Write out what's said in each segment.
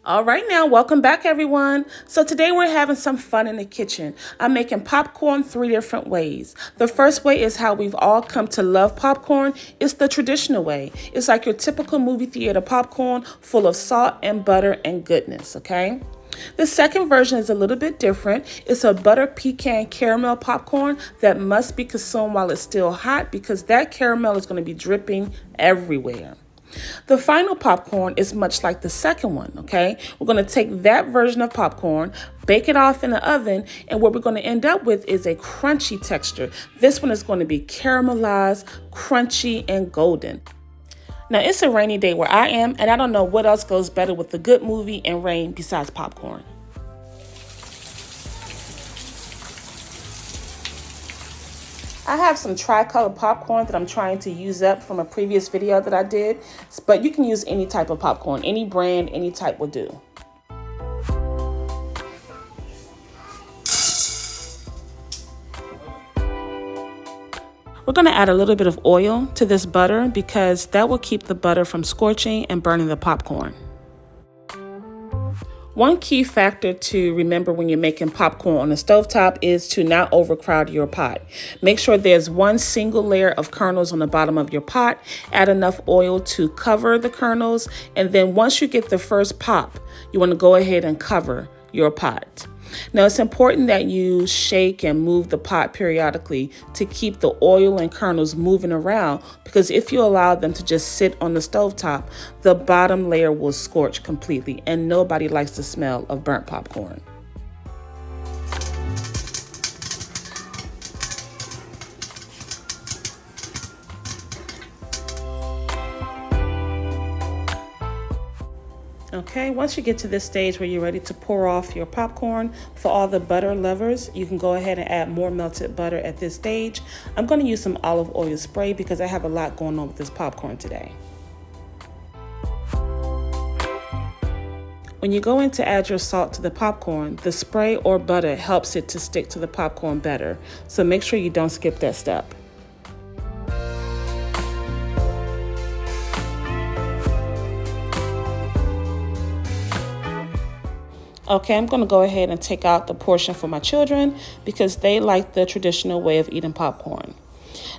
All right now, welcome back everyone. So today we're having some fun in the kitchen. I'm making popcorn 3 different ways. The first way is how we've all come to love popcorn. It's the traditional way. It's like your typical movie theater popcorn full of salt and butter and goodness, okay? The second version is a little bit different. It's a butter pecan caramel popcorn that must be consumed while it's still hot because that caramel is going to be dripping everywhere. The final popcorn is much like the second one, okay? We're going to take that version of popcorn, bake it off in the oven, and what we're going to end up with is a crunchy texture. This one is going to be caramelized, crunchy, and golden. Now, it's a rainy day where I am, and I don't know what else goes better with a good movie and rain besides popcorn. I have some tricolor popcorn that I'm trying to use up from a previous video that I did, but you can use any type of popcorn, any brand, any type will do. We're going to add a little bit of oil to this butter because that will keep the butter from scorching and burning the popcorn. One key factor to remember when you're making popcorn on the stovetop is to not overcrowd your pot. Make sure there's one single layer of kernels on the bottom of your pot. Add enough oil to cover the kernels. And then once you get the first pop, you want to go ahead and cover your pot. Now, it's important that you shake and move the pot periodically to keep the oil and kernels moving around, because if you allow them to just sit on the stovetop, the bottom layer will scorch completely, and nobody likes the smell of burnt popcorn. Okay, once you get to this stage where you're ready to pour off your popcorn, for all the butter lovers, you can go ahead and add more melted butter at this stage. I'm going to use some olive oil spray because I have a lot going on with this popcorn today. When you go in to add your salt to the popcorn, the spray or butter helps it to stick to the popcorn better. So make sure you don't skip that step. Okay, I'm going to go ahead and take out the portion for my children because they like the traditional way of eating popcorn.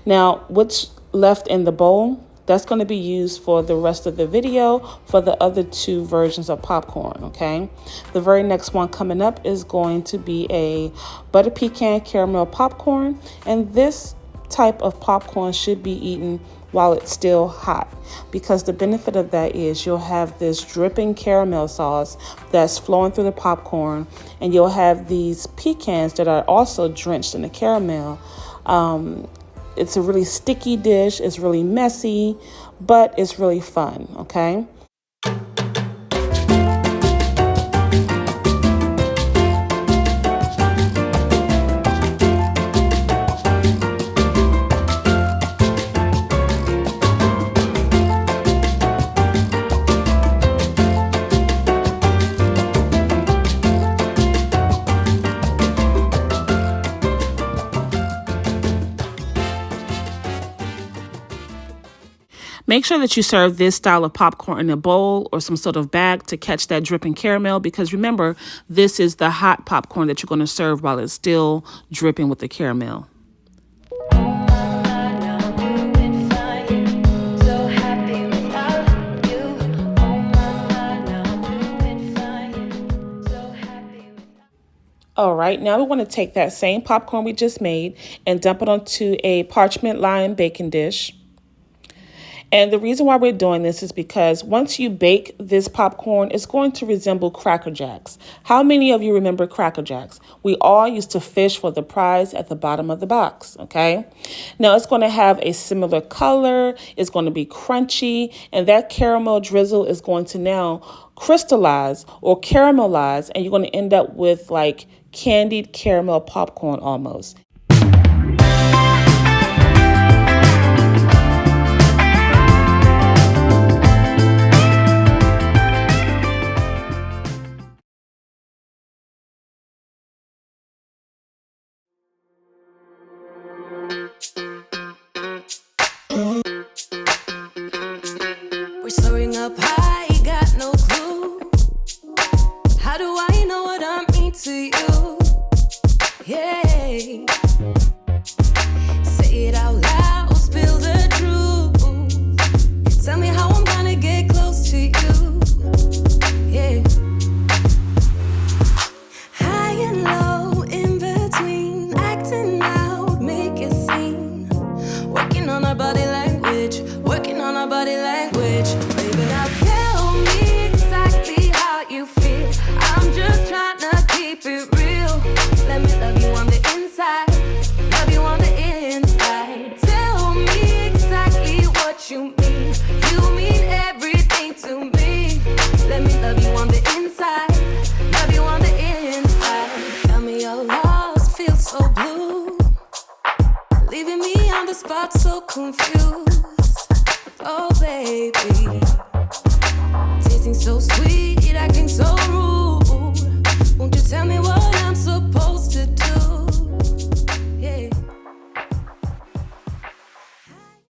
Now, what's left in the bowl, that's going to be used for the rest of the video for the other 2 versions of popcorn, okay? The very next one coming up is going to be a butter pecan caramel popcorn, and this type of popcorn should be eaten while it's still hot, because the benefit of that is you'll have this dripping caramel sauce that's flowing through the popcorn, and you'll have these pecans that are also drenched in the caramel. It's a really sticky dish, it's really messy, but it's really fun, okay? Make sure that you serve this style of popcorn in a bowl or some sort of bag to catch that dripping caramel, because remember, this is the hot popcorn that you're going to serve while it's still dripping with the caramel. All right, now we want to take that same popcorn we just made and dump it onto a parchment lined baking dish. And the reason why we're doing this is because once you bake this popcorn, it's going to resemble Cracker Jacks. How many of you remember Cracker Jacks? We all used to fish for the prize at the bottom of the box, okay? Now it's going to have a similar color, it's going to be crunchy, and that caramel drizzle is going to now crystallize or caramelize, and you're going to end up with like candied caramel popcorn almost. We're soaring up high, got no clue. to you. Yeah. Say it out loud, spill the truth. Tell me how I'm gonna get close to you. Yeah. High and low, in between, acting out, make a scene. Working on our body language, working on our body language. Baby, now tell me exactly how you feel. I'm just trying to keep it real. Let me love you on the inside, love you on the inside. Tell me exactly what you mean. You mean everything to me. Let me love you on the inside, love you on the inside. Got me all lost, feel so blue. Leaving me on the spot so confused.